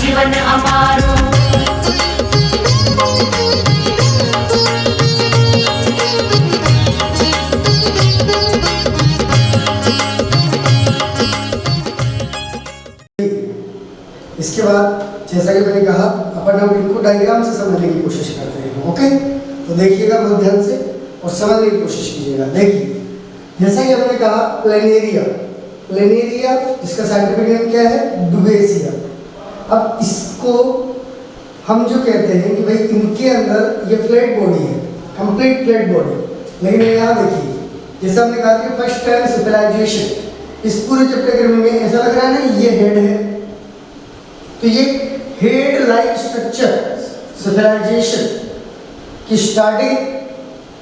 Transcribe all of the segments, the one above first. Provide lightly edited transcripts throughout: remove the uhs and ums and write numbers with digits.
जीवन अमारो। इसके बाद जैसा कि मैंने कहा अपन अब इनको डायग्राम से समझने की कोशिश करते हैं। ओके, तो देखिएगा बहुत ध्यान से और समझने की कोशिश कीजिएगा। देखिए जैसा कि हमने कहा प्लेनेरिया, प्लेनेरिया जिसका साइंटिफिक नेम क्या है, डुबेसिया। अब इसको हम जो कहते हैं कि भाई इनके अंदर ये फ्लैट बॉडी है, कंप्लीट फ्लैट बॉडी। लेकिन यहाँ देखिए जैसा हमने कहा कि फर्स्ट टाइम सिविलाइजेशन, इस पूरे चैप्टर में ऐसा लग रहा है ना ये हेड है, तो ये हेड लाइक स्ट्रक्चर सिविलाइजेशन की स्टार्टिंग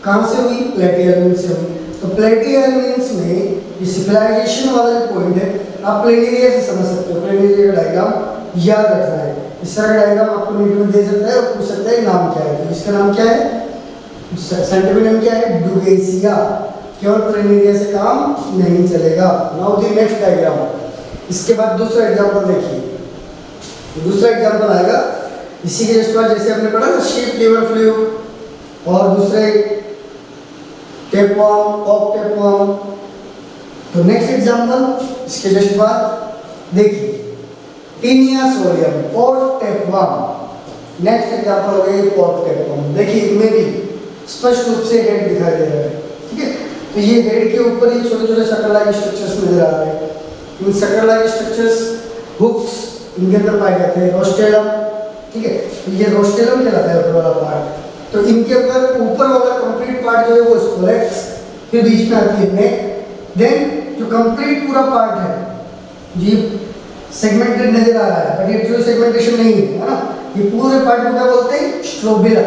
कहाँ से हुई, प्लेटियलमीन से हुई। तो प्लेटियलमीन्स में ये सिविलाइजेशन वाला जो पॉइंट है आप प्लेनेरिया से समझ सकते हो। प्लेनेरिया का डायग्राम याद रखना है। इस तरह का डायग्राम आपको मीटर में दे सकता है और पूछ सकता है नाम क्या है। तो इसका नाम क्या है, साइंटिफिक नेम क्या है, डुबेसिया। केवल प्लेनेरिया से काम नहीं चलेगा। Now the next diagram. इसके बाद दूसरा एग्जांपल देखिए, दूसरा एग्जांपल आएगा इसी के जस्ट बाद जैसे हमने पढ़ा ना शेप लीवर फ्लूइड और दूसरे टेपवर्म, ऑफ टेपवर्म। तो नेक्स्ट एग्जांपल इसके जस्ट बाद देखिए टीनिया सोलियम और टेपवर्म। नेक्स्ट एग्जांपल हो गया पॉट टेपवर्म। देखिए इनमें भी स्पष्ट रूप से हेड दिखाई दे रहा है। ठीक है, तो ये हेड के ऊपर ये छोटे छोटे शटर लाइक स्ट्रक्चर्स नजर आ रहे हैं। इन शटर लाइक स्ट्रक्चर्स हुक्स इनके अंदर पाए जाते हैं, रोस्टेलम। ठीक है, तो ये रोस्टेलम कहलाता है ऊपर वाला पार्ट। तो इनके अंदर ऊपर वाला कंप्लीट पार्ट जो है वो स्कोलेक्स, फिर बीच में आती है नेक, देन जो कंप्लीट पूरा पार्ट है जी सेगमेंटेड नजर आ रहा है, बट ये जो सेगमेंटेशन नहीं है ना, ये पूरे पार्ट को क्या बोलते हैं, स्ट्रोबिला।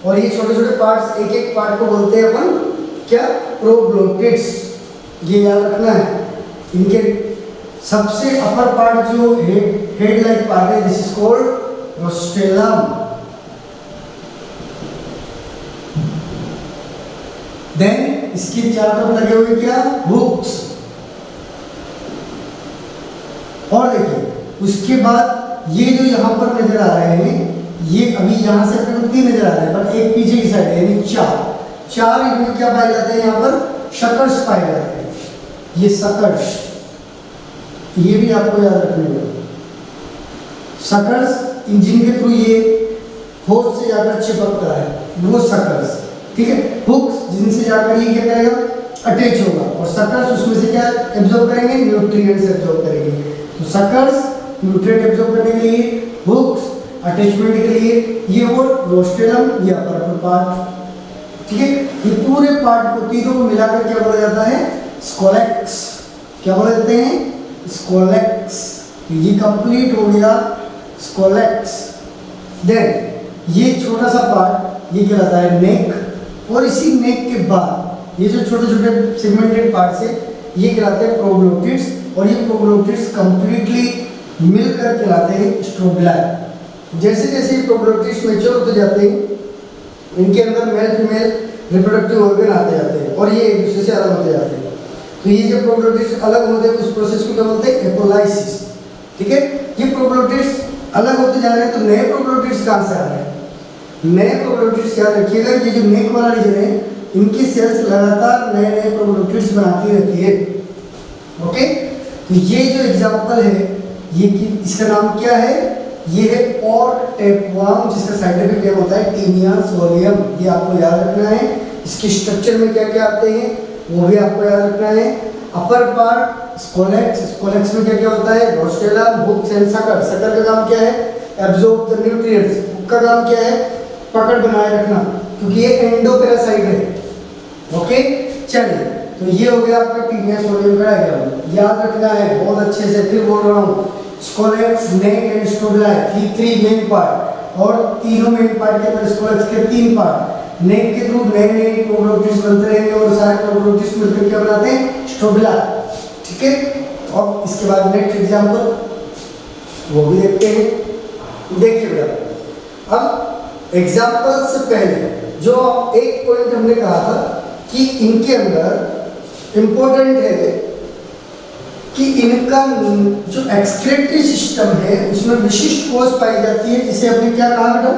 और ये छोटे छोटे पार्ट्स एक एक पार्ट को बोलते हैं अपन क्या, प्रोग्लोटिड्स। ये याद रखना है। इनके सबसे अपर पार्ट जो हेड लाइक पार्ट है this is called rostellum. Then इसके चारों तरफ लगे हुए क्या, हुक्स। और देखिए उसके बाद ये जो यहाँ पर नजर आ रहे हैं, ये अभी यहाँ से अपने को तीन नजर आ रहे हैं, पर एक पीछे की साइड है यानी चार इनमें क्या पाए जाते हैं, यहाँ पर शकर्स पाए जाते हैं। ये शकर्स, ये भी आपको याद रखने होगा। शकर्स इंजन के थ्रू ये होस्ट से जाकर चिपकता है, वो शकर्स। ठीक है, हुक्स जिनसे जाकर ये क्या करेगा, अटैच होगा। और शकर्स उसमें से क्या एब्जॉर्ब करेंगे, न्यूट्रिएंट्स एब्जॉर्ब करेंगे। तो शकर्स न्यूट्रिएंट एब्जॉर्ब करने के लिए, हुक्स अटैचमेंट के लिए, ये वो रोस्टेलम, ये अपर पार्ट। ठीक है, ये पूरे पार्ट को तीनों को मिलाकर क्या बोला जाता है, स्कोलेक्स। क्या बोले जाते हैं, स्कोलेक्स। ये कंप्लीट हो गया स्कोलेक्स। देन ये छोटा सा पार्ट ये कहलाता है नेक, और इसी नेक के बाद ये जो छोटे छोटे सेगमेंटेड पार्ट्स है ये कहलाते हैं प्रोग्लोटिड्स। और ये प्रोग्लोटिड्स कंप्लीटली मिलकर कहलाते हैं स्ट्रोबिला। जैसे जैसे ये प्रोग्लोटिड्स मैच्योर होते जाते हैं, इनके अंदर मेल फीमेल रिप्रोडक्टिव ऑर्गन आते जाते हैं और ये एक दूसरे से अलग होते जाते हैं। तो ये जो प्रोग्लोटिड्स अलग होते हैं उस प्रोसेस को क्या बोलते हैं, एपोलाइसिस। ठीक है, ये प्रोग्लोटिड्स अलग होते जा रहे हैं, तो नए प्रोग्लोटिड्स कहाँ से आ रहे हैं, नए प्रोग्लोटिड्स याद रखिएगा, ये जो नेक वाला रीजन है इनकी सेल्स लगातार नए नए प्रोग्लोटिड्स बनाती रहती है। ओके, तो ये जो एग्जांपल है ये इसका नाम क्या है, ये है पॉट टेपवर्म, जिसका साइंटिफिक नेम होता है टीनिया सोलियम। ये आपको याद रखना है। इसके स्ट्रक्चर में क्या क्या आते हैं वो भी आपको याद रखना है। अपर पार्ट स्कोलेक्स, स्कोलेक्स में क्या क्या होता है, rostellum, hooks and sucker. Sucker का काम क्या है, एब्जॉर्ब द न्यूट्रिएंट्स। हुक का काम क्या है, पकड़ बनाए रखना, क्योंकि ये एंडोपेरासाइट है। ओके, चलिए, तो ये हो गया आपका टीनिया सोलियम का डायग्राम। याद रखना है बहुत अच्छे से, फिर बोल रहा हूँ, scolex, neck and strobila, three main part, और तीनों मेन पार्ट के अंदर स्कोलेक्स के तीन पार्ट। नेक के थ्रू नए नए प्रोग्लोटिड्स बनते रहेंगे और सारे प्रोग्लोटिड्स मिलकर क्या बनाते हैं, स्ट्रोबिला। ठीक है, और इसके बाद नेक्स्ट एग्जांपल वो भी देखते हैं। देखिए बेटा, अब एग्जांपल से पहले जो एक पॉइंट हमने कहा था कि इनके अंदर इंपॉर्टेंट है कि इनका जो एक्सक्रीटरी सिस्टम है उसमें विशिष्ट कोष पाई जाती है, जिसे हमने क्या कहा बेटा,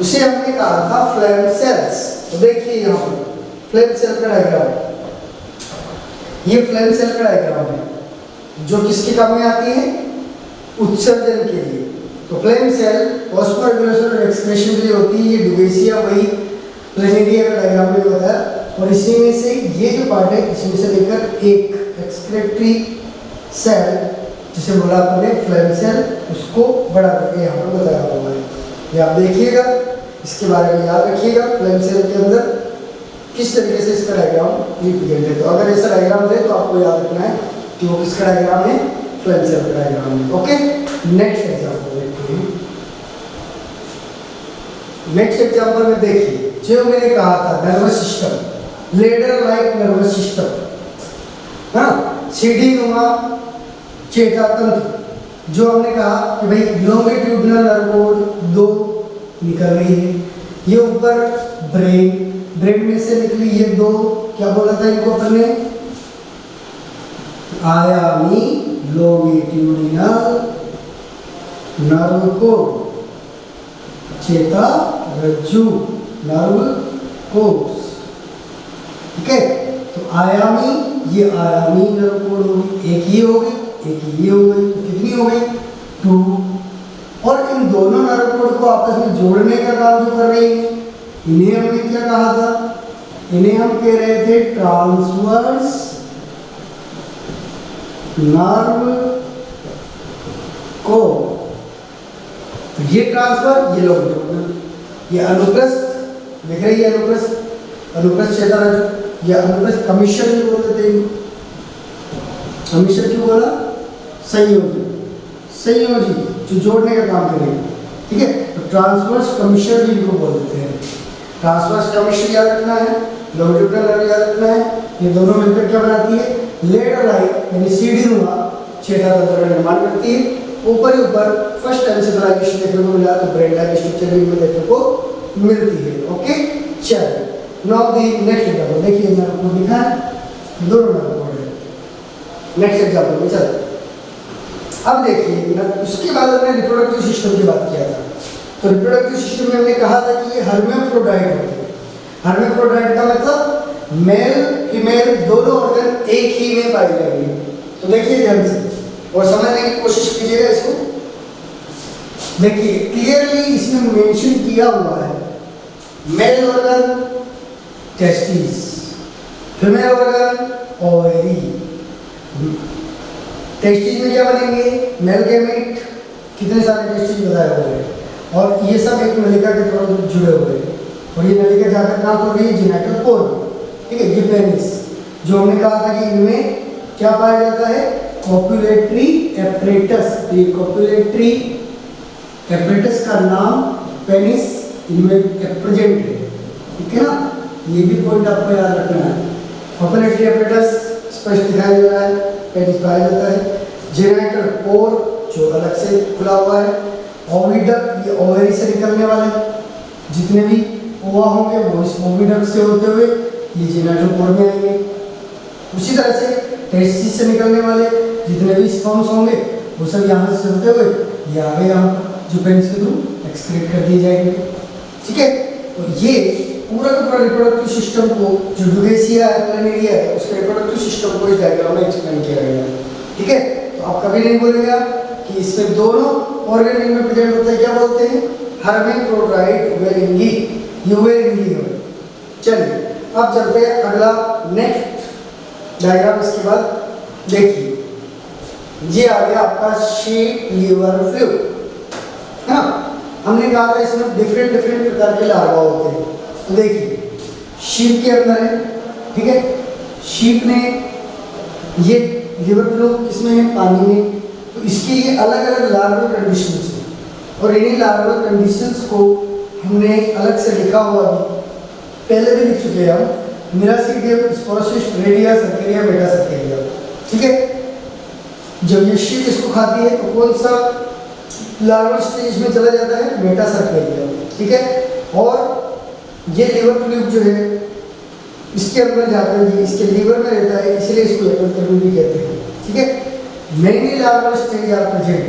उसे हमने कहा था फ्लैम सेल्स। तो देखिए यहाँ पर फ्लैम सेल का डायग्राम, ये फ्लैम सेल का डायग्राम है जो किसके काम में आती है, उत्सर्जन के लिए। तो फ्लैम सेल ऑस्मोरेगुलेशन और एक्सक्रीशन के लिए होती है। ये डुबेसिया वही प्लेनेरिया का डायग्राम में बताया। और इसी में से ये जो पार्ट है इसमें से लेकर एक एक्सक्रीटरी सेल जिसे बोला आपने फ्लैम सेल, उसको बड़ा करके यहाँ पर बताया हुआ है। ये आप देखिएगा, इसके बारे में याद रखिएगा। फ्लैम सेल के अंदर किस तरीके से इसका डायग्राम रिप्रेजेंट है। तो अगर ऐसा डायग्राम दे तो आपको याद रखना है कि वो किसका डायग्राम है, फ्लैम सेल का डायग्राम है। ओके, नेक्स्ट एग्जांपल देखते हैं। नेक्स्ट एग्जांपल में देखिए, जो मैंने कहा था nervous system, ladder like nervous system, हाँ, सीढ़ी नुमा चेता तंत्र, जो हमने कहा कि भाई लॉन्गिट्यूडिनल नर्व कोड 2 निकल रही है, ये ऊपर ब्रेन, ब्रेन में से निकली ये 2, क्या बोला था इनको अपन ने, आयामी लॉन्गिट्यूडिनल नर्व कोड, चेता रज्जु नर्व कोड्स, ठीक है। तो आयामी, ये आयामी नर्व कोड होगी, एक ये हो गई, एक ये हो गई, तो कितनी हो गई 2। और इन दोनों नर्व कोड को आपस में जोड़ने का काम जो कर रही है, इन्हें हमने क्या कहा था, इन्हें हम कह रहे थे ट्रांसवर्स नर्व कोड। तो ये ट्रांसफर, ये लॉन्गिट्यूडिनल, ये अनुप्रस्थ, देख रही है अनुप्रस्थ, अनुप्रस्थ चेता रज्जु, या अनुप्रस्थ कमीशन भी बोल देते हैं। कमीशन क्यों बोला, संयोजी, संयोजी जो जोड़ने का काम करेंगे, ठीक है। तो ट्रांसवर्स कमीशन भी इनको बोल देते हैं। ट्रांसवर्स कमीशन याद रखना है, लॉन्गिट्यूडिनल नर्व याद रखना है। ये दोनों मिलकर क्या बनाती है, लेडर लाइक यानी सीढ़ी नुमा चेता तंत्र का निर्माण करती है। ऊपर ही ऊपर फर्स्ट टाइम से सेंट्रलाइजेशन देखने को मिला, तो ब्रेन लाइक स्ट्रक्चर भी में देखने को मिलती है। ओके, चलिए नाउ द नेक्स्ट एग्जांपल देखिए, नर्व कोड लिखा है, दोनों नर्व कोड है। नेक्स्ट एग्जांपल में चलते हैं। अब देखिए, उसके बाद हमने रिप्रोडक्टिव सिस्टम की बात किया था। तो रिप्रोडक्टिव सिस्टम में हमने कहा था कि ये हर्माफ्रोडाइट होते हैं। हर्माफ्रोडाइट का मतलब मेल फीमेल दोनों ऑर्गन एक ही में पाए जाएंगे। तो देखिए ध्यान से और समझने की कोशिश कीजिएगा इसको। देखिए क्लियरली इसमें मेंशन किया हुआ है, male organ testis, female organ ovary. Testis में क्या बनेंगे, मेल गैमेट, कितने सारे टेस्टिस बताए हुए हैं, और ये सब एक नलिका के थोड़ा जुड़े हुए हैं। और ये नलिका जाकर कहाँ पर रही है, जेनिटल पोर में, ठीक है। ये पेनिस, जो हमने कहा था कि इनमें क्या पाया जाता है, कॉपुलेटरी एपरेटस। तो ये कॉपुलेटरी एपरेटस का नाम पेनिस इनमें प्रेजेंट है, ठीक है ना। ये भी पॉइंट आपको याद रखना है। कॉपुलेटरी एपरेटस स्पष्ट दिखाई दे रहा है, पेनिस पाया जाता है। जेनिटल पोर जो अलग से खुला हुआ है। ओविडक्ट, ये ओवरी से निकलने वाले जितने भी ओवा होंगे वो इस ओविडक्ट से होते हुए ये जेनिटल पोर में आएंगे। उसी तरह से टेस्टिस से निकलने वाले जितने भी स्पर्म्स होंगे वो सब यहाँ से चलते हुए ये आगे यहाँ जो पेनिस के थ्रू एक्सक्रीट कर दिए जाएंगे, ठीक है। तो ये पूरा का पूरा रिप्रोडक्टिव सिस्टम को, जो डुबेसिया है, प्लेनेरिया है, उसके रिप्रोडक्टिव सिस्टम को इस डायग्राम में एक्सप्लेन किया गया है, ठीक है। तो आप कभी नहीं बोलेंगे आप कि इसमें दोनों ऑर्गन में प्रेजेंट होते हैं, क्या बोलते हैं, हर्माफ्रोडाइट वेलिंगी, ये वेलिंगी है। चलिए अब चलते हैं अगला नेक्स्ट डायग्राम। इसके बाद देखिए, ये आ गया आपका शीप लीवर फ्लूइड, है ना। हमने कहा था इसमें डिफरेंट प्रकार के लार्वा होते हैं। तो देखिए शीप के अंदर है, ठीक है। शीप ने ये लिवर फ्लूइड किसमें है, पानी में। तो इसके ये अलग अलग लार्वल कंडीशंस हैं, और इन्हीं लार्वल कंडीशंस को हमने अलग से लिखा हुआ भी पहले भी लिख चुके हैं हम, miracidium, sporocyst, redia, cercaria, metacercaria, ठीक है। जब ये शीप इसको खाती है तो कौन सा लार्वल स्टेज में चला जाता है, मेटा सर्केरिया, ठीक है। और ये लिवर फ्लूइड जो है इसके अंदर जाता है, ये इसके लीवर में रहता है, इसलिए इसको एपिथेलियम भी कहते हैं, ठीक है। Many larval stage are present,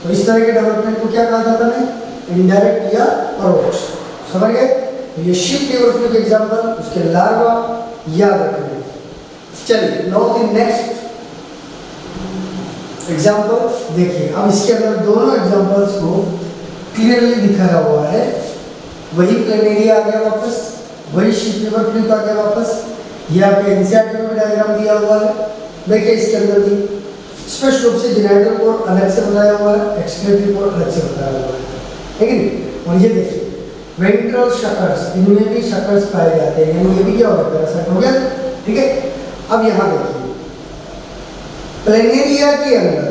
तो इस तरह के डेवलपमेंट को क्या कहा जाता है, इनडायरेक्ट या परोक्ष, समझ गए। तो ये शिप लिवर फ्लू के एग्जांपल, उसके लार्वा याद रखना। चलिए नाउ द नेक्स्ट एग्जांपल देखिए। अब इसके अंदर दोनों एग्जांपल्स को क्लियरली दिखाया हुआ है। वही प्लेनेरिया आ गया वापस, वही शिप लिवर फ्लू आ गया वापस। ये आपके एनसीईआरटी में डायग्राम दिया हुआ है। देखिए इसके अंदर भी स्पष्ट रूप से जेनिटल पोर्ट अलग से बताया हुआ है, एक्सक्रीटरी पोर्ट अलग से बताया हुआ है, ठीक है। और ये देखिए वेंट्रल शकर्स, इनमें भी शकर्स पाए जाते हैं, यानी ये भी क्या हो गया, पैरासाइट हो गया, ठीक है। अब यहाँ देखिए प्लेनेरिया के अंदर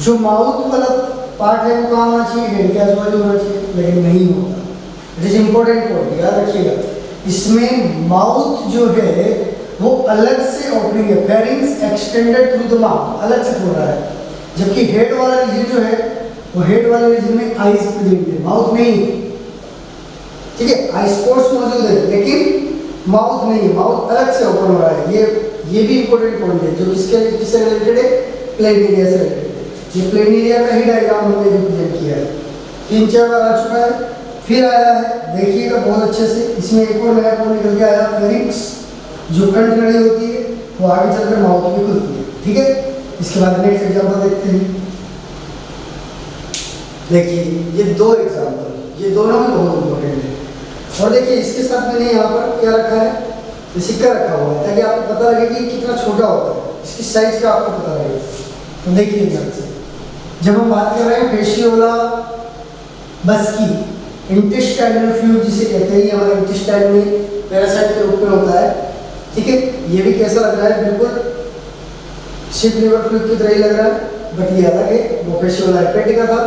जो माउथ वाला पार्ट है वो कहाँ होना चाहिए, हेड के आजू बाजू होना चाहिए, लेकिन नहीं होता। इट इज इंपॉर्टेंट पॉइंट, याद रखिएगा। इसमें माउथ जो है वो अलग से ओपनिंग है, pharynx extended through the mouth, अलग से खोल रहा है, जबकि हेड वाला रीजन जो है वो हेड वाले रीजन में आईज प्रेजेंट है, माउथ नहीं है, ठीक है। आई स्पोर्ट्स मौजूद है लेकिन माउथ नहीं है, माउथ अलग से ओपन हो रहा है। ये भी इंपॉर्टेंट पॉइंट है जो किससे रिलेटेड है, प्लेनेरिया से रिलेटेड है। ये प्लेनेरिया का ही डायग्राम हमने रिप्रेजेंट किया है, 3-4 बार आ चुका है, फिर आया है, देखिएगा बहुत अच्छे से। इसमें एक और नया पॉइंट निकल के आया, फेरिंग्स जो कंठ नली होती है वो आगे चलकर माउथ में खुलती है, ठीक है। इसके बाद नेक्स्ट एग्जांपल देखते हैं। देखिए ये दो एग्जांपल, ये दोनों भी बहुत इंपॉर्टेंट है। और देखिए इसके साथ मैंने यहाँ पर क्या रखा है, ये सिक्का रखा हुआ है ताकि आपको पता लगे कि कितना छोटा होता है, इसकी साइज का आपको पता लगे। तो देखिए ध्यान से, जब हम बात कर रहे हैं फेशियोला बस्की इंटेस्टाइनल फ्लूइड जिसे कहते हैं, ये हमारे इंटेस्टाइन में पैरासाइट के रूप में होता है, ठीक है। ये भी कैसा लग रहा है, बिल्कुल शिप लिवर फ्लूइड की तरह ही लग रहा है, बट ये अलग है। वो फेशियोला हेपेटिका था,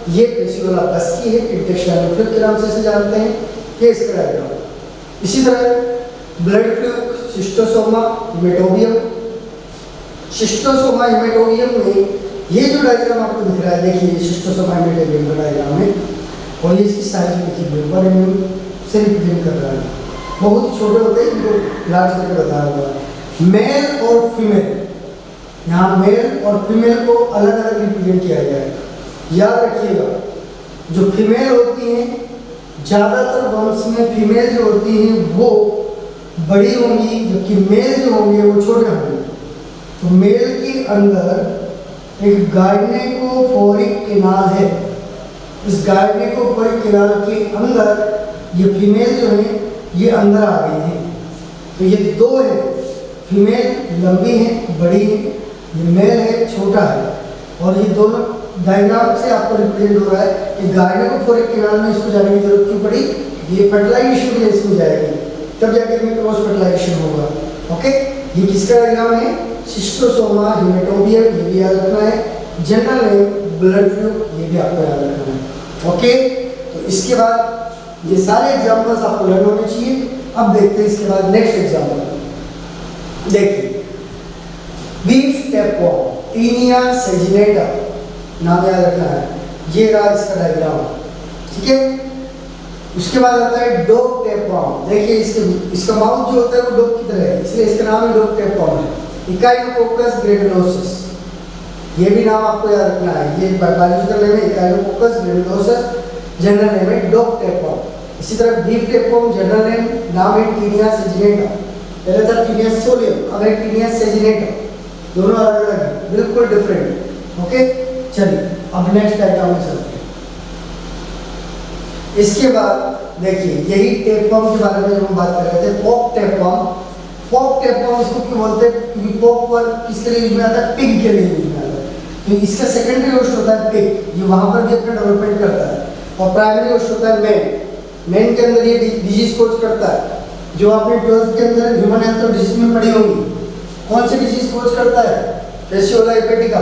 ये फेशियोला बस्की है, इंटेस्टाइनल फ्लूइड के नाम से इसे जानते हैं। ये इसका डायग्राम। इसी तरह ब्लड फ्लूइड शिस्टोसोमा हेमेटोबियम, शिस्टोसोमा हेमेटोबियम में ये जो डायग्राम आपको दिख रहा है, देखिए शिस्टोसोमा हेमेटोबियम का डायग्राम है, और ये इसकी साइज देखिए 1 mm से रिप्रेजेंट कर रहा है। बहुत छोटे होते हैं, इनको लार्ज करके बताया हुआ है। मेल और फीमेल, यहाँ मेल और फीमेल को अलग अलग रिप्रेजेंट किया गया है। याद रखिएगा जो फीमेल होती हैं, ज़्यादातर वंश में फीमेल जो होती हैं वो बड़ी होंगी, जबकि मेल जो होंगे वो छोटे होंगे। तो मेल के अंदर एक गायनेकोफोरिक केनाल है, इस गायनेकोफोरिक केनाल के अंदर ये फीमेल जो है ये अंदर आ गई है। तो ये दो है, फीमेल लंबी है, बड़ी है, ये मेल है, छोटा है। और ये दोनों डायग्राम से आपको रिप्रेजेंट हो रहा है कि गायनेकोफोरिक केनाल में इसको जाने की जरूरत क्यों पड़ी, ये फर्टिलाइजेशन के लिए इसमें जाएगी, तब जाके इसमें क्रॉस फर्टिलाइजेशन होगा, ओके। ये किसका डायग्राम है, शिस्टोसोमा हेमेटोबियम, ये भी याद रखना है। जनरल नेम ब्लड फ्लूइड, ये भी आपको याद रखना है, ओके। तो इसके बाद ये सारे एग्जांपल्स आपको लर्न होने चाहिए। अब देखते हैं इसके बाद नेक्स्ट एग्जांपल। देखिए बीफ टैपवॉर्म, टीनिया सेजिनेटा नाम याद रखना है, ये रहा इसका डायग्राम, ठीक है। उसके बाद आता है डॉग टैपवॉर्म। देखिए इसका माउथ जो होता है वो डॉग की तरह है, इसलिए इसका नाम ही डॉग टैपवॉर्म है। इकाइनोकोकस ग्रेनुलोसिस, ये भी नाम आपको याद रखना है। ये बायोलॉजिकल नेम है इकाइनोकोकस ग्रेनुलोसिस, जनरल नेम है डॉग टैपवॉर्म। इसी तरह बीफ टैपवॉर्म जनरल नेम नाम है टीनिया सेजिनेटा, पहले था टीनिया सोलियम, अब है टीनिया सेजिनेटा, दोनों अलग अलग है, बिल्कुल डिफरेंट, ओके। चलिए अब नेक्स्ट डायग्राम में चलते हैं। इसके बाद देखिए यही टैपवॉर्म के बारे में जब हम बात कर रहे थे, पॉक टैपवॉर्म। पॉक टैपवॉर्म इसको क्यों बोलते हैं, क्योंकि पॉक वर्म किसके लिए यूज में आता है, पिग के लिए यूज में आता है। तो इसका सेकेंडरी होस्ट होता है पिग, ये वहां पर भी अपना डेवलपमेंट करता है, और प्राइमरी होस्ट होता है मैन। मैन के अंदर ये डिजीज कोज करता है, जो आपने 12th के अंदर ह्यूमन हेल्थ और डिजीज में पढ़ी होगी। कौन सी डिजीज कोज करता है, फेशियोला हेपेटिका।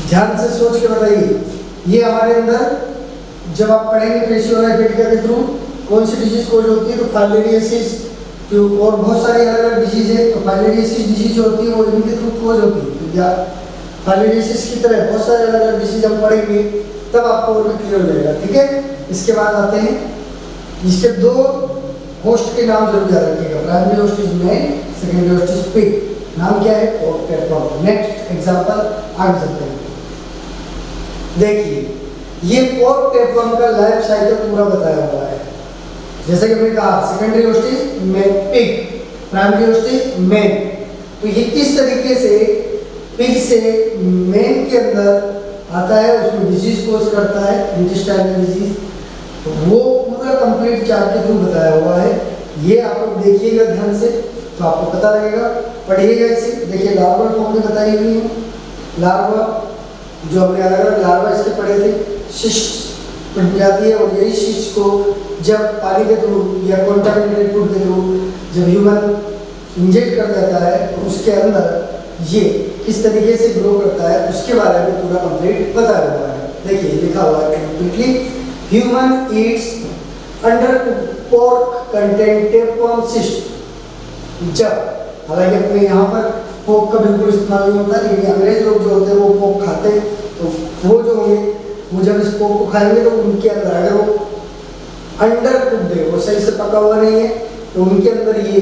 ध्यान से सोच के बताइए, ये हमारे अंदर जब आप पढ़ेंगे फेशियोला हेपेटिका के थ्रू कौन सी डिजीज कोज होती है, तो फाइलेरियोसिस, तो और बहुत सारी अलग अलग डिजीज है। तो फाइलेरियोसिस डिजीज जो होती है वो इनके थ्रू कोज होती है। तो या फाइलेरियोसिस की तरह बहुत सारे अलग अलग डिजीज हम पढ़ेंगे, तब आपको और भी क्लियर हो जाएगा, ठीक है। इसके बाद आते हैं, इसके दो होस्ट के नाम जरूर याद रखिएगा, primary host is man, secondary host is pig. नाम क्या है? Pork Teflon. नेक्स्ट एग्जांपल आगे चलते हैं। देखिए ये पोर्क टेफ्लॉन का लाइफ साइकिल पूरा बताया हुआ है। जैसे कि मैंने कहा सेकेंडरी होस्टेज में पिग, प्राइमरी होस्टेज मेन। तो ये किस तरीके से पिग से मेन के अंदर आता है, उसमें डिजीज कोज करता है, इंटेस्टाइनल डिजीज, तो वो पूरा कंप्लीट चार्ट के थ्रू बताया हुआ है। ये आप लोग देखिएगा ध्यान से तो आपको पता लगेगा, पढ़िएगा इसे। देखिए लार्वा फॉर्म में बताई हुई है। लार्वा जो हमने अलग अलग लार्वा इसके पढ़े थे, शिस्ट बन जाती है और यही शिस्ट को जब पानी के थ्रू या कॉन्टामिनेटेड फूड के थ्रू जब ह्यूमन इंजेक्ट कर देता है तो उसके अंदर ये किस तरीके से ग्रो करता है उसके बारे में पूरा कंप्लीट बताया हुआ है। देखिए लिखा हुआ है completely, human Yeats under pork content Teflon शिस्ट। जब हालांकि अपने यहाँ पर पोर्क का बिल्कुल इस्तेमाल नहीं होता, लेकिन अंग्रेज लोग जो होते हैं वो पोर्क खाते हैं, तो वो जो होंगे वो जब इस पोर्क को खाएंगे तो उनके अंदर अगर वो अंडर कुक्ड है, वो सही से पका हुआ नहीं है, तो उनके अंदर ये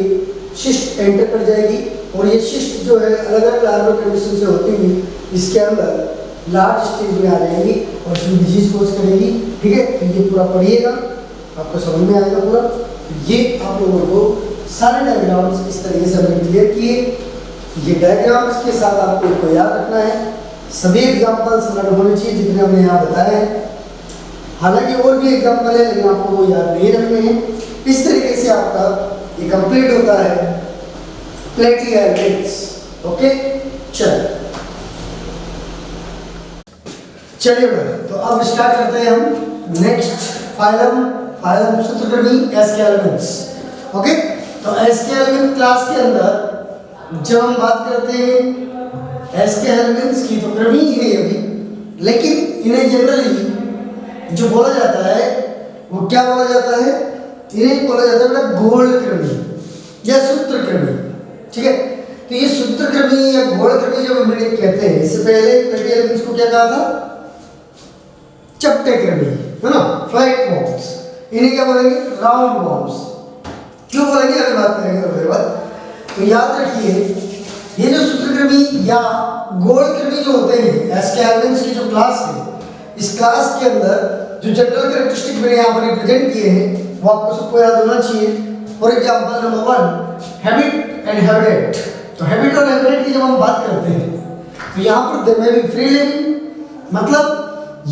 शिस्ट एंटर कर जाएगी और ये शिस्ट जो है अलग अलग लार्वल कंडीशन से होती हुई इसके अंदर लार्ज स्टेज में आ जाएगी और इसमें डिजीज कोज करेगी। ठीक है, तो ये पूरा पढ़िएगा, आपको समझ में आएगा पूरा। ये आप लोगों को सारे डायग्राम्स इस तरीके से हमने क्लियर किए। ये डायग्राम्स के साथ आपको इनको याद रखना है, सभी एग्जाम्पल्स लर्न होने चाहिए जितने हमने यहाँ बताए हैं। हालांकि और भी एग्जाम्पल है लेकिन आपको वो याद नहीं रखने हैं। इस तरीके से आपका ये कंप्लीट होता है प्लेटिहेल्मिंथ्स। ओके, चलिए तो अब स्टार्ट करते हैं हम नेक्स्ट फाइलम सूत्रकृमि एस्केल्मिंथ्स। ओके, तो एस्केल्मिंथ क्लास के अंदर जब हम बात करते हैं एस्केल्मिंथ्स की, तो कृमि है अभी, लेकिन इन्हें जनरली जो बोला जाता है वो क्या बोला जाता है? इन्हें बोला जाता है गोल कृमि या सूत्रकृमि। ठीक है, तो ये सूत्रकृमि या गोल कृमि जब हम इन्हें कहते हैं, इससे पहले प्लेटिहेल्मिंथ्स को क्या कहा था? चपटे कृमि, है ना, फ्लाइट वॉर्म्स। इन्हें क्या बोलेंगे? Round worms. क्यों बोलेंगे अगर बात करेंगे तो फिर बात। तो याद रखिए ये जो सूत्रकृमि या गोल कृमि जो होते हैं एस्केल्मिंथ्स की जो क्लास है, इस क्लास के अंदर जो जनरल कैरेक्टरिस्टिक मैंने यहाँ पर रिप्रेजेंट किए हैं वो आपको सबको याद होना चाहिए। For example number 1 habit and habitat. तो हैबिट और हैबिटेट की जब हम बात करते हैं तो यहाँ पर दे में भी फ्री लिविंग, मतलब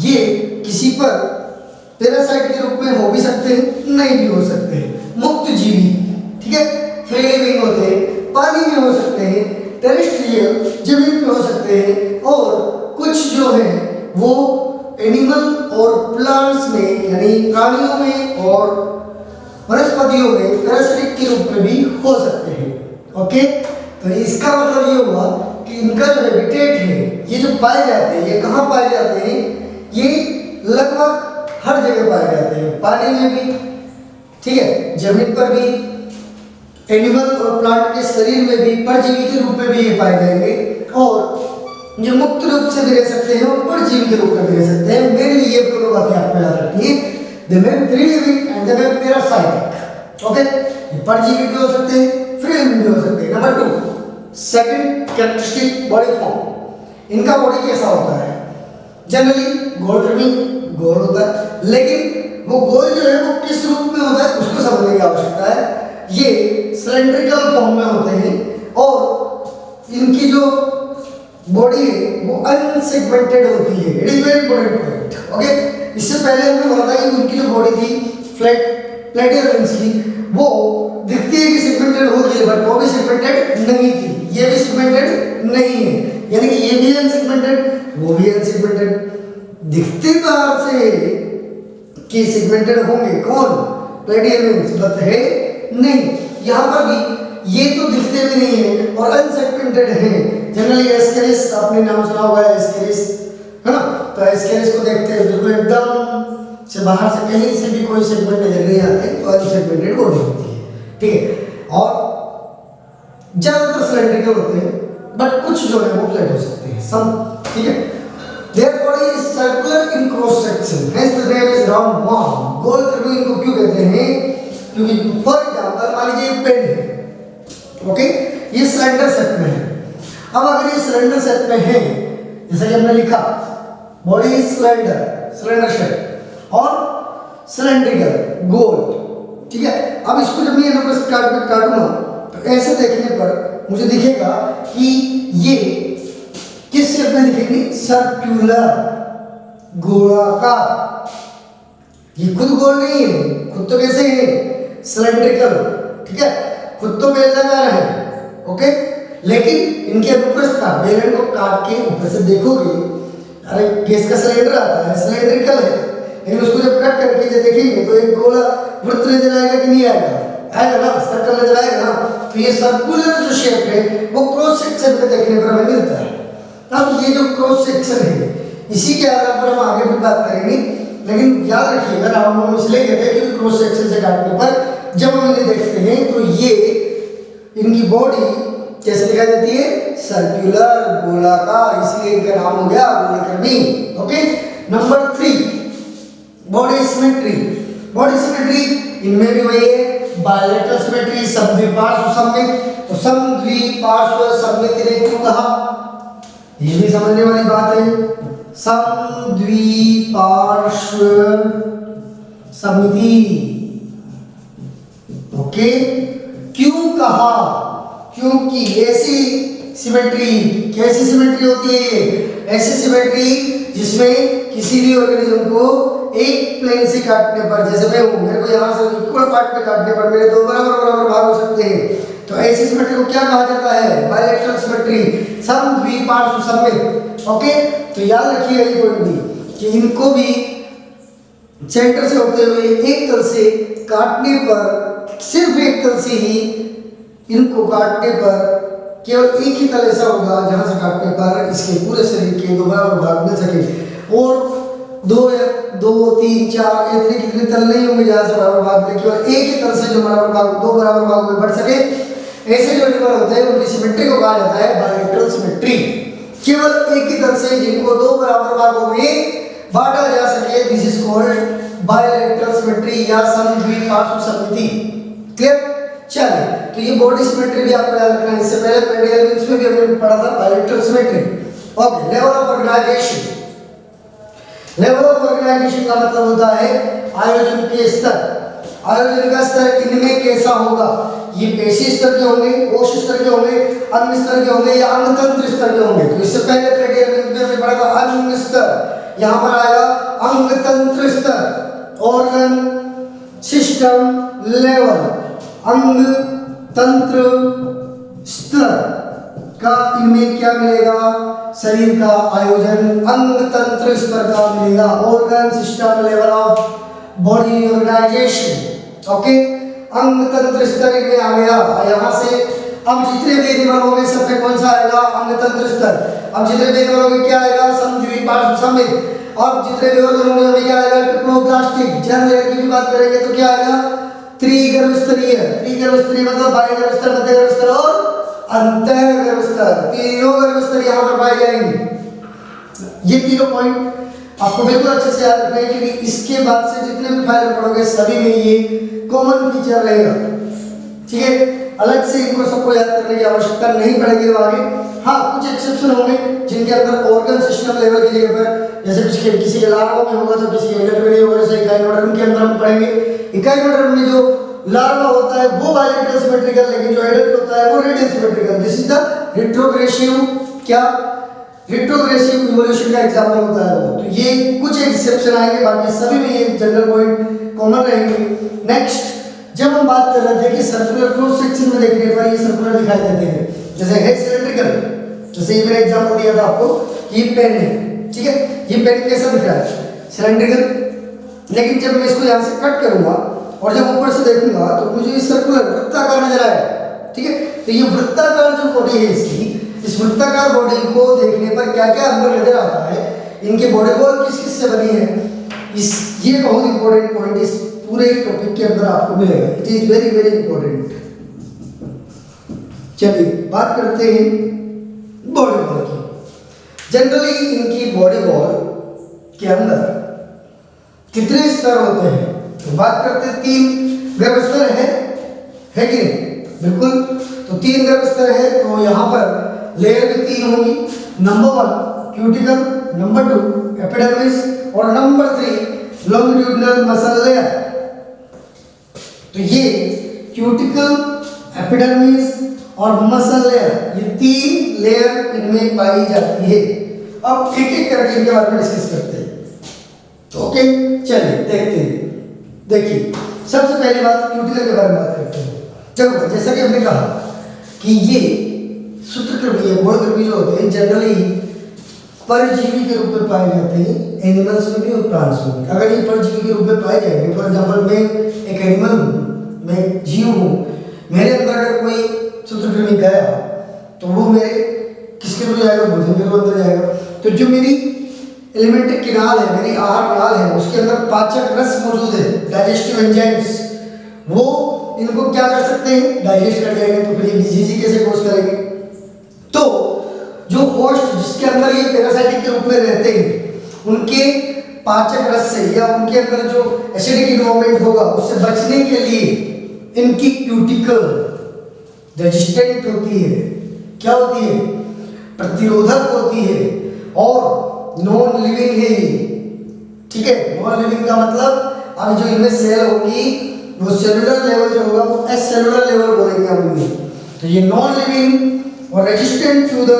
ये किसी पर पैरासाइट के रूप में हो भी सकते हैं, नहीं भी हो सकते हैं, मुक्त जीवी। ठीक है, फ्री लिविंग होते हैं, पानी में हो सकते हैं, टेरेस्ट्रियल जमीन पे हो सकते हैं, और कुछ जो है वो एनिमल और प्लांट्स में यानी प्राणियों में और वनस्पतियों में पैरासिटिक के रूप में भी हो सकते हैं। ओके, तो इसका मतलब ये हुआ कि इनका जो हैबिटेट है, ये जो पाए जाते हैं, ये कहाँ पाए जाते हैं? ये लगभग हर जगह पाए जाते हैं, पानी में भी, ठीक है, जमीन पर भी, एनिमल और प्लांट के शरीर में भी, परजीवी के रूप में भी ये पाए जाएंगे, और ये मुक्त रूप से भी रह सकते हैं और परजीवी के रूप में भी रह सकते हैं। मेनली ये दोनों बातें आपको याद रखनी है, दे में फ्री लिविंग एंड दे में पैरासाइटिक। ओके, ये परजीवी भी हो सकते हैं, फ्री लिविंग भी हो सकते हैं। Number 2 second characteristic body form. इनका बॉडी कैसा होता है? जनरली गोल कृमि गोल होता है, लेकिन वो गोल जो है वो किस रूप में होता है उसको समझने की आवश्यकता है। ये सिलेंड्रिकल फॉर्म में होते हैं और इनकी जो बॉडी है वो अनसेगमेंटेड होती है। It is very important point. Okay, इससे पहले हमने बोला था कि उनकी जो बॉडी थी प्लेटिहेल्मिंथ्स की, वो दिखती है कि सेगमेंटेड होगी, बट वो भी सेगमेंटेड नहीं थी, ये भी सेगमेंटेड नहीं है, यानी कि ये भी अनसेगमेंटेड, वो भी अनसेगमेंटेड। दिखते बाहर से कि सेगमेंटेड होंगे कौन? प्लेटिहेल्मिंथ्स, बट है नहीं। यहाँ पर भी ये तो दिखते भी नहीं है और अनसेगमेंटेड है। जनरली एस्केरिस, आपने नाम सुना होगा एस्केरिस, है ना, तो एस्केरिस को देखते हैं बिल्कुल एकदम से बाहर से कहीं से भी कोई सेगमेंट नजर नहीं आते, तो अनसेगमेंटेड बॉडी होती है। ठीक है, और ज्यादातर सिलेंड्रिकल होते हैं, बट कुछ जो है वो फ्लैट हो सकते हैं, सब। ठीक है, their body is circular in cross section, hence the name is round worm। गोल कृमि इनको क्यों कहते हैं? क्योंकि फॉर एग्जांपल मान लीजिए पेन है, ओके, ये स्लेंडर शेप में है, अब अगर ये सिलेंडर शेप में है, जैसा कि हमने लिखा body is cylinder, cylinder shape और सिलेंड्रिकल गोल, ठीक है। अब इसको जब मैं एनोप्रस्थ काट में काटूंगा तो ऐसे देखने पर मुझे दिखेगा कि ये किस शेप में दिखेगी, सर्कुलर, गोलाकार। ये खुद गोल नहीं है, खुद तो कैसे है, सिलेंड्रिकल, ठीक है, खुद तो बेलनाकार है, ओके। लेकिन इनके अनुप्रस्थ का बेलन को काट के ऊपर से देखोगे, अरे गैस का सिलेंडर आता है, सिलेंड्रिकल है, लेकिन उसको जब कट करके जब देखेंगे तो एक गोला वृत्त नजर आएगा कि नहीं आएगा, आएगा ना, सर्कल नजर आएगा ना। तो ये सर्कुलर जो शेप है वो क्रॉस सेक्शन में देखने पर हमें मिलता है। अब ये जो क्रॉस सेक्शन है इसी के आधार पर हम आगे भी बात करेंगे, लेकिन याद रखिएगा राउंड हम इसलिए कहते हैं क्योंकि क्रॉस सेक्शन से काटने पर जब हम इन्हें देखते हैं तो ये इनकी बॉडी कैसे दिखाई देती है, सर्कुलर, गोलाकार, इसलिए इनका नाम हो गया गोलकर्णी, okay. Number 3 body symmetry. Body symmetry इनमें भी वही है, बायलैटरल सिमेट्री, समद्विपार्श्व सममित। तो समद्विपार्श्व सममित ने क्यों कहा, ये भी समझने वाली बात है, समद्विपार्श्व सममिति, ओके। क्यों कहा, क्योंकि ऐसी सिमेट्री, कैसी सिमेट्री होती है, ऐसी सिमेट्री जिसमें किसी भी ऑर्गेनिज्म को एक प्लेन से काटने पर, जैसे मैं हूं, मेरे को यहाँ से इक्वल पार्ट पे काटने पर मेरे दो बराबर बराबर भाग हो सकते हैं, तो ऐसी सिमेट्री को क्या कहा जाता है, बायलैटरल सिमेट्री, समद्विपार्श्व सममित, ओके। तो याद रखिए ये पॉइंट भी कि इनको भी सेंटर से होते हुए एक तल से काटने पर, सिर्फ एक तल से ही इनको काटने पर केवल एक ही तल ऐसा होगा जहां से काटने पर इसके पूरे शरीर के दो बराबर भाग मिल सके, और दो तीन चार इतने कितने तल नहीं होंगे जहां से बराबर भाग मिले, केवल एक ही तल से जो बराबर भाग, दो बराबर भागों में बढ़ सके, ऐसे जो एनिमल होते हैं उनकी सिमेट्री को कहा जाता है बायलैटरल सिमेट्री। केवल एक ही तल से जिनको दो बराबर भागों में बांटा जा सके, this is called bilateral symmetry या समद्विपार्श्व सममिति, क्लियर। चलिए, तो ये बॉडी सिमेट्री भी आपको याद रखना है, इससे पहले पेडियल में भी हमने पढ़ा था bilateral symmetry, okay. Level of organisation, level of organisation का मतलब होता है आयोजन के स्तर। आयोजन का स्तर इनमें कैसा होगा, ये पेशी स्तर के होंगे, कोश स्तर के होंगे, अंग स्तर के होंगे या अंग तंत्र स्तर के होंगे। तो इससे पहले पेडियल में पढ़ा था अंग स्तर, यहाँ पर आएगा अंग तंत्र स्तर, ऑर्गन सिस्टम लेवल, अंग तंत्र स्तर का इनमें क्या मिलेगा, शरीर का आयोजन अंग तंत्र स्तर का मिलेगा, organ system level of body organisation, okay. अंग तंत्र स्तर इनमें आ गया, यहाँ से अब जितने भी एनिमल होंगे सब में कौन सा आएगा, अंग तंत्र स्तर। अब जितने भी एनिमल होंगे क्या आएगा, समद्विपार्श्व सममित। अब जितने भी ऑर्गन होंगे उनमें क्या आएगा, ट्रिप्लोब्लास्टिक। जर्म लेयर की भी बात करेंगे तो क्या आएगा, त्रिगर्भस्तरीय। त्रिगर्भस्तरीय मतलब बाह्यगर्भस्तर, मध्यगर्भस्तर और अंतःगर्भस्तर, तीनों गर्भस्तर यहाँ पर पाए जाएंगे। ये तीनों पॉइंट आपको बिल्कुल अच्छे से याद रखना है, क्योंकि इसके बाद से जितने भी फाइल पढ़ोगे सभी में ये कॉमन फीचर रहेगा, ठीक है। अलग से इनको सबको याद करने की आवश्यकता नहीं पड़ेगी आगे। हाँ, कुछ एक्सेप्शन होंगे जिनके अंदर ऑर्गन सिस्टम लेवल की जगह पर, जैसे किसी के लार्वा में होगा तो किसी के एडल्ट में नहीं होगा, जैसे इकाइनोडर्म के अंदर हम पढ़ेंगे। इकाइनोडर्म में जो लार्वा होता है वो बायलैटरल सिमेट्रिकल, लेकिन जो एडल्ट होता है वो radial symmetrical. This is the retrogressive, क्या रिट्रोग्रेसिव इवोल्यूशन का एग्जांपल होता है वो। तो ये कुछ एक्सेप्शन आएंगे, बाकी सभी में ये जनरल पॉइंट कॉमन रहेंगे। नेक्स्ट, जब हम बात कर रहे थे कि सर्कुलर क्रॉस सेक्शन में देखने पर ये सर्कुलर दिखाई देते हैं, जैसे है सिलेंड्रिकल, जैसे ये मैंने एग्जांपल दिया था आपको, ये पेन है, ठीक है। ये पेन कैसा दिख रहा है, सिलेंड्रिकल, लेकिन जब मैं इसको यहाँ से कट करूंगा और जब ऊपर से देखूंगा तो मुझे ये सर्कुलर वृत्ताकार नजर आएगा, ठीक है। तो ये वृत्ताकार जो बॉडी है इसकी, इस वृत्ताकार बॉडी को देखने पर क्या क्या अंदर नजर आता है, इनके बॉडी बॉल किस किस से बनी है, इस ये बहुत इंपॉर्टेंट पॉइंट इस पूरे टॉपिक के अंदर आपको मिलेगा। It is very very important. चलिए बात करते हैं बॉडी बॉल की। जनरली इनकी बॉडी बॉल के अंदर कितने स्तर होते हैं, तो बात करते हैं 3 गर्भस्तर है कि नहीं, बिल्कुल। तो 3 गर्भस्तर है, तो यहाँ पर लेयर भी 3 होंगी। नंबर 1 क्यूटिकल, नंबर 2 एपिडर्मिस और नंबर 3 लॉन्गिट्यूडिनल मसल लेयर। तो ये क्यूटिकल, एपिडर्मिस और मसल लेयर, ये 3 लेयर इनमें पाई जाती है। अब एक एक करके इनके बारे में डिस्कस करते हैं। तो ओके, चलिए देखते हैं। देखिए, सबसे पहली बात क्यूटिकल के बारे में बात करते हैं। चलो, जैसा कि हमने कहा कि ये सूत्रकृमि या गोलकृमि जो होते हैं जनरली परजीवी के रूप में पाए जाते हैं, एनिमल्स में भी और प्लांट्स में भी। अगर ये परजीवी के रूप में पाए जाएंगे, फॉर एग्जाम्पल मैं एक एनिमल हूँ, मैं जीव हूँ, मेरे अंदर अगर कोई सूत्रकृमि गया तो वो मेरे किसके थ्रू जाएगा? भोजन के थ्रू अंदर जाएगा। तो जो मेरी एलिमेंट्री किनाल है, मेरी आहार नाल है, उसके अंदर पाचक रस मौजूद है, डाइजेस्टिव एंजाइम्स, वो इनको क्या कर सकते हैं? डाइजेस्ट कर देंगे। तो फिर ये डिजीज कैसे कोज करेंगे? तो जो होस्ट जिसके अंदर ये पैरासाइटिक के रूप में रहते हैं, उनके पाचक रस से या उनके अंदर जो एसिडिक इन्वायरमेंट होगा उससे बचने के लिए इनकी क्यूटिकल रेजिस्टेंट होती है। क्या होती है? प्रतिरोधक होती है और नॉन लिविंग है ये। ठीक है, नॉन लिविंग का मतलब अब जो इनमें सेल होगी वो सेलुलर लेवल जो होगा वो एस सेलुलर लेवल बोलेंगे हम इन्हें। तो ये नॉन लिविंग और resistant to the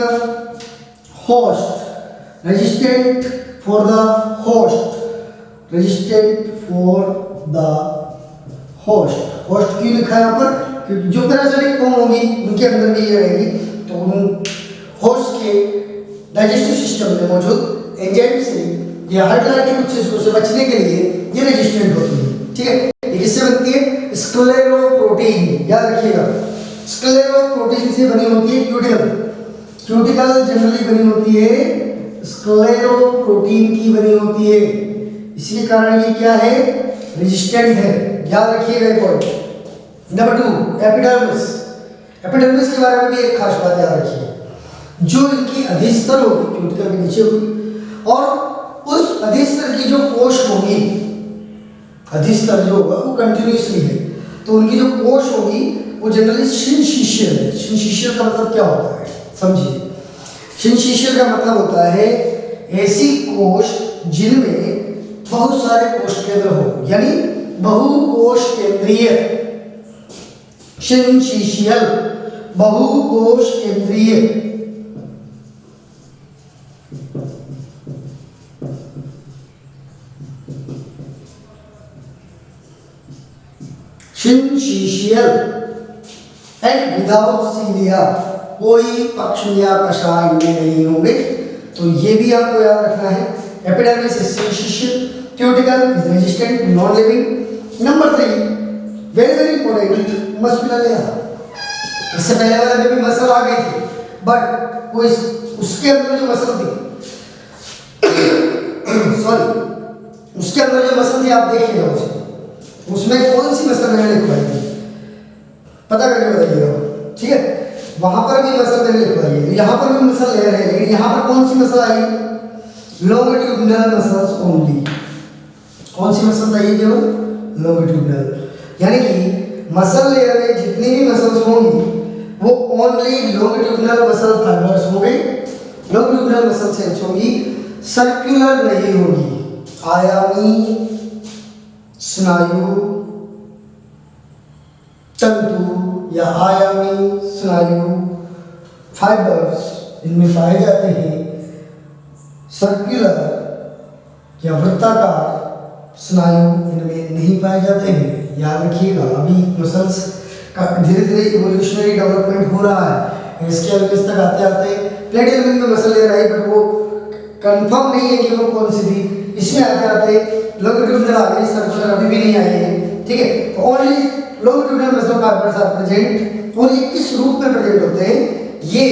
host, resistant for the host, resistant for the host. Host क्यों लिखा है यहाँ पर? क्योंकि जो पैरासाइटिक फॉर्म होगी उनके अंदर भी ये रहेगी, तो उन होस्ट के डाइजेस्टिव सिस्टम में मौजूद एंजाइम से या हाइड्रोलाइटिक कुछ चीजों से बचने के लिए ये रेजिस्टेंट होती है। ठीक है, ये किससे बनती है? स्क्लेरोप्रोटीन, याद रखिएगा, स्क्लेरोप्रोटीन से बनी होती है क्यूटिकल। क्यूटिकल जनरली बनी होती है स्क्लेरोप्रोटीन की बनी होती है, इसी कारण ये क्या है? रेजिस्टेंट है। याद रखिएगा एक पॉइंट। Number 2 epidermis. एपिडर्मिस के बारे में भी एक खास बात याद रखिए, जो इनकी अधिस्तर होगी क्यूटिकल के नीचे होगी, और उस अधिस्तर की जो कोश होगी, अधिस्तर जो होगा वो कंटिन्यूसली है, तो उनकी जो कोश होगी वो जनरली सिंशिशियल है। सिंशिशियल का मतलब क्या होता है? समझिए, सिंशिशियल का मतलब होता है ऐसी कोश जिनमें बहुत सारे कोष केंद्र हो, यानी बहुकोश केंद्रीय। सिंशिशियल, बहुकोश केंद्रीय। सिंशिशियल एंड विदाउट सीलिया, कोई पक्षिया कषाय इनमें नहीं होंगे। तो ये भी आपको याद रखना है। Epidermis is syncytial, cuticle is resistant, non living. Number 3 very very important, muscular layer. इससे पहले वाले में भी मसल आ गई थी, बट वो उसके अंदर जो मसल थी सॉरी, उसके अंदर जो मसल थी आप देखिएगा उसमें कौन सी मसल मैंने लिखवाई थी, पता करके बताइएगा। ठीक है, वहां पर भी मसल मैंने लिखवाई है, यहाँ पर भी मसल लेयर है, लेकिन यहाँ पर कौन सी मसल आई? Longitudinal muscles only. कौन सी मसल आई? केवल लॉन्गिट्यूडिनल। यानी कि मसल लेयर में जितनी भी मसल्स होंगी वो ओनली लॉन्गिट्यूडिनल मसल फाइबर्स होंगे, लॉन्गिट्यूडिनल मसल सेल्स होंगी, सर्कुलर नहीं होगी। आयामी स्नायु तंतु या आयामी स्नायु फाइबर्स इनमें पाए जाते हैं, सर्कुलर या वृत्ताकार स्नायु इनमें नहीं पाए जाते हैं। याद रखिएगा, अभी मसल्स का धीरे धीरे इवोल्यूशनरी डेवलपमेंट हो रहा है। इसके अगले तक आते आते प्लेट एलिमेंट में मसल ले रहा है, बट वो कंफर्म नहीं है कि वो कौन सी थी। इसमें आते आते लॉन्गिट्यूडिनल आ गई, सर्कुलर अभी भी नहीं आई है। ठीक है, तो only longitudinal muscle fibres are present. और ये किस रूप में प्रेजेंट होते हैं? ये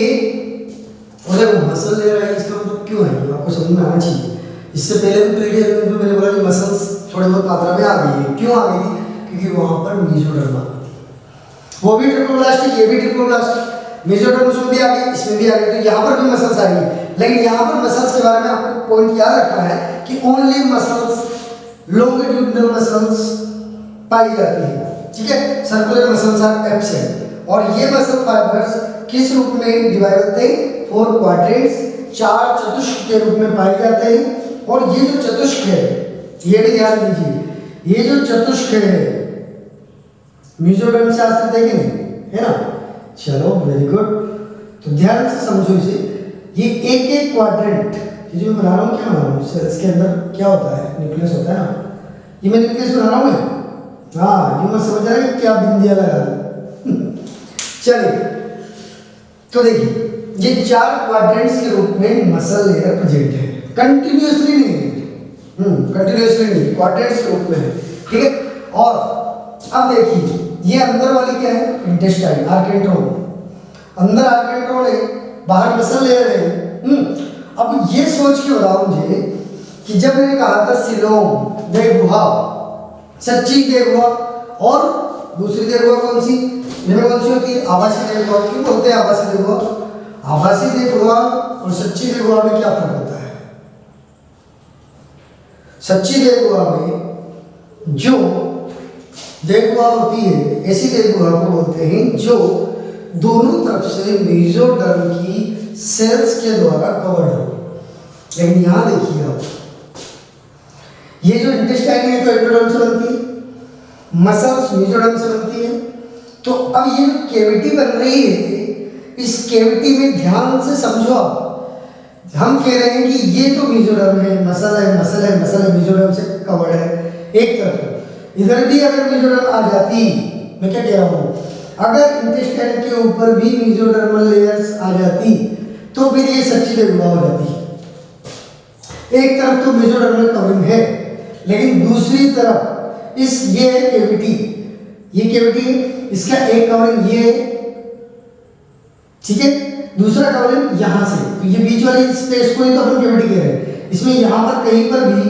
अगर मसल ले रहा है इसका मतलब क्यों है, आपको समझ में आना चाहिए। इससे पहले भी प्लेट एलिमेंट में मैंने बोला कि मसल्स थोड़ी बहुत मात्रा में आ गई है। क्यों आ गई थी? क्योंकि वहां पर मेसोडर्म आ गई थी। वो भी ट्रिप्लोब्लास्टिक, ये भी ट्रिप्लोब्लास्टिक, मेसोडर्म उसमें भी आ गई, इसमें भी आ गई। तो यहाँ पर भी मसल्स आ गई, लेकिन यहाँ पर मसल्स के बारे में आपको पॉइंट याद रखना है कि ओनली मसल्स, लॉन्गिट्यूडिनल मसल्स पाई जाती है। ठीक है, सर्कुलर मसल्स आर एब्सेंट। और ये मसल फाइबर्स किस रूप में डिवाइड होते हैं? 4 क्वाड्रेंट्स, 4 चतुष्क के रूप में पाए जाते हैं। और ये जो चतुष्क है, ये भी ध्यान दीजिए, ये जो चतुष्क है मेसोडर्म से आश्रित है कि नहीं, है ना? चलो वेरी गुड, तो ध्यान से समझो इसे। ये एक एक क्वाड्रेंट, ये जो मैं बना रहा हूँ, क्या बना रहा हूँ, इसके अंदर क्या होता है? न्यूक्लियस होता है ना, ये मैं न्यूक्लियस बना रहा हूँ मैं। हाँ, ये मैं समझ रहा है क्या बिंदिया लगा। चलिए, तो देखिए ये 4 क्वाड्रेंट्स के रूप में मसल लेयर प्रेजेंट है, कंटिन्यूअसली नहीं है, कंटिन्यूअसली नहीं, क्वाड्रेंट्स के रूप में है, ठीक है। और अब देखिए ये अंदर वाली क्या है? इंटेस्टाइन, आर्केंट्रोन, अंदर आर्केंट्रोन है, बाहर मसल लेयर है। अब ये सोच के बताओ मुझे कि जब मैंने कहा था सिलोम देह गुहा, सच्ची देह गुहा, और दूसरी देह गुहा कौन सी? इनमें कौन सी होती है? आभासी देह गुहा। क्यों बोलते हैं आभासी देह गुहा? आभासी देह गुहा और सच्ची देह गुहा में क्या फर्क होता है? सच्ची देह गुहा में जो देह गुहा होती है, ऐसी देह गुहा को बोलते हैं जो दोनों तरफ से मेसोडर्म की सेल्स के द्वारा कवर्ड हो। लेकिन यहां देखिए आप, ये जो इंटेस्टाइन है तो एंडोडर्म से बनती है, मसल्स मेसोडर्म से बनती है। तो अब ये जो कैविटी बन रही है, इस कैविटी में ध्यान से समझो आप, हम कह रहे हैं कि ये तो मेसोडर्म है, मसल है, मसल है, मसल है, मेसोडर्म से कवर्ड है एक तरफ। इधर भी अगर मेसोडर्म आ जाती, मैं क्या कह रहा हूँ, अगर इंटेस्टाइन के ऊपर भी मेसोडर्मल लेयर्स आ जाती तो फिर ये सच्ची देह गुहा हो जाती। एक तरफ तो मेसोडर्मल कवरिंग है, लेकिन दूसरी तरफ इस ये कैविटी, ये कैविटी, इसका एक कवरिंग ये, ठीक है, दूसरा कवरिंग यहां से, तो ये बीच वाली स्पेस को ही तो अपन कैविटी कह रहे हैं। इसमें यहां पर कहीं पर भी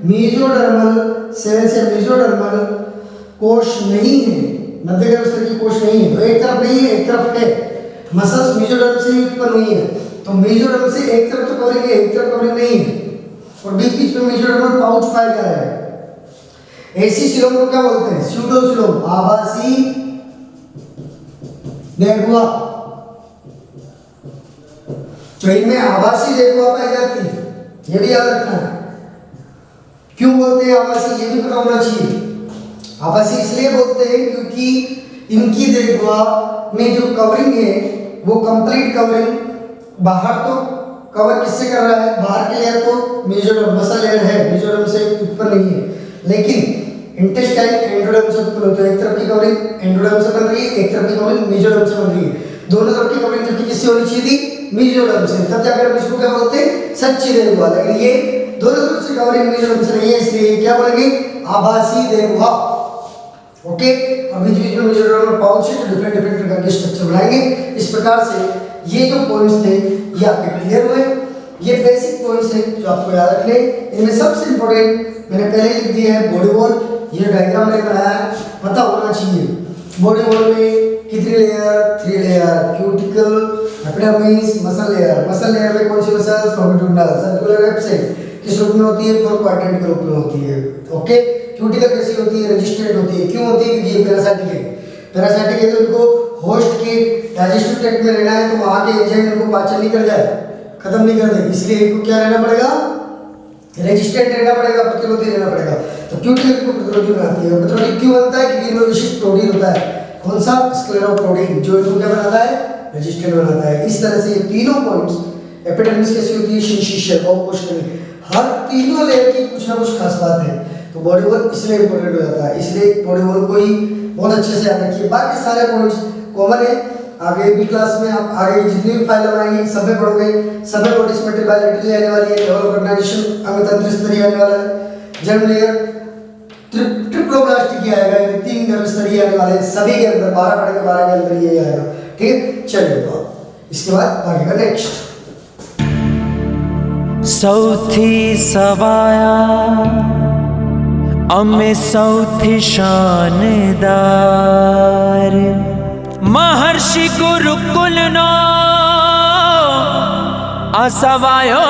मेसोडर्मल सेल्स या मेसोडर्मल कोश नहीं है, मध्यगर्भ स्तर की कोश नहीं है, तो एक तरफ नहीं है, एक तरफ है। मसल्स मेसोडर्म से उत्पन्न हुई है, तो मेसोडर्म से एक तरफ तो कवरिंग है, एक तरफ कवरिंग नहीं है, और बीच बीच में मेसोडर्मल पाउच पाया जा रहा है। ऐसी सिलोम को क्या बोलते हैं? स्यूडोसिलोम, आभासी देह गुहा। तो इनमें आभासी देह गुहा पाई जाती है, ये भी याद रखना है। क्यों बोलते हैं आभासी, ये भी पता होना चाहिए। आभासी इसलिए बोलते हैं क्योंकि इनकी देह गुहा में जो कवरिंग है वो कंप्लीट कवरिंग, बाहर तो कवर किससे कर रहा है? बाहर की लेयर तो मेसोडर्म मसल लेयर है, मेसोडर्म से उत्पन्न नहीं है, लेकिन इंटेस्टाइन एंडोडर्म से उत्पन्न होता है। एक तरफ की कवरिंग एंडोडर्म से बन रही है, एक तरफ की कवरिंग मेसोडर्म से बन रही है। दोनों तरफ की कवरिंग जबकि किससे होनी चाहिए थी? मेसोडर्म से, तब जाकर हम इसको क्या बोलते हैं? सच्ची देह गुहा। लेकिन ये दोनों तरफ से कवरिंग मेसोडर्म से नहीं है, इसलिए क्या बोलेंगे? आभासी देह गुहा। ओके, और बीच बीच में मेसोडर्मल पाउच है, डिफरेंट डिफरेंट प्रकार के स्ट्रक्चर बनाएंगे। इस प्रकार से ये जो पॉइंट्स थे ये आपके क्लियर हुए। ये बेसिक पॉइंट्स हैं जो आपको याद रखने। इनमें सबसे इंपॉर्टेंट मैंने पहले लिख दिया है बॉडी वॉल। ये डायग्राम मैंने बनाया है, पता होना चाहिए बॉडी वॉल में कितनी layer? 3 layer, cuticle, epidermis, muscle layer. Muscle layer में कौन सी मसल्स? लॉन्गिट्यूडिनल, सर्कुलर वेबसाइट किस रूप में होती है? 4 क्वाड्रेंट के रूप में होती है। ओके, क्यूटिकल कैसी होती है? रेजिस्टेंट होती है। क्यों होती है? क्योंकि ये पैरासाइटिक है। पैरासाइटिक है तो इनको होस्ट के डाइजेस्टिव ट्रैक्ट में रहना है, तो वहां के एंजाइम इनको पाचन नहीं कर जाए, खत्म नहीं कर दे, इसलिए इनको क्या रहना पड़ेगा? रेजिस्टेंट रहना पड़ेगा, प्रतिरोधी रहना पड़ेगा। तो क्यूटिकल को प्रतिरोधी बनाती है। प्रतिरोधी क्यों बनता है? क्योंकि इनमें विशिष्ट प्रोटीन होता है। कौन सा? स्क्लेरोप्रोटीन, जो इनको क्या बनाता है? रेजिस्टेंट बनाता है। इस तरह से ये तीनों पॉइंट्स, एपिडर्मिस कैसी होती है? सिंचिशियल और कोशिका, हर तीनों लेयर की कुछ ना कुछ खास बात है। तो बॉडी वॉल इसलिए इंपॉर्टेंट हो जाता है, इसलिए बॉडी वॉल को ही बहुत अच्छे से याद रखिए। बाकी सारे पॉइंट्स कॉमन है। आगे भी क्लास में आप आगे जितनी भी फाइल बनाएंगे सब में पढ़ोगे। सब में बॉडी सिमेट्री बायलैटरली आने वाली है, लेवल ऑफ ऑर्गेनाइजेशन अंग तंत्र स्तरीय आने वाला है, जर्म लेयर ट्रिप्लोब्लास्ट की आएगा, ये 3 गर्भ स्तरीय आने वाले हैं। सभी के अंदर 12 पढ़ेंगे, 12 के अंदर ये आएगा। ठीक है, चलिए तो इसके बाद आगे का नेक्स्ट सौथी सवाया अमे सौथी शानदार महर्षि गुरुकुल नो असवायो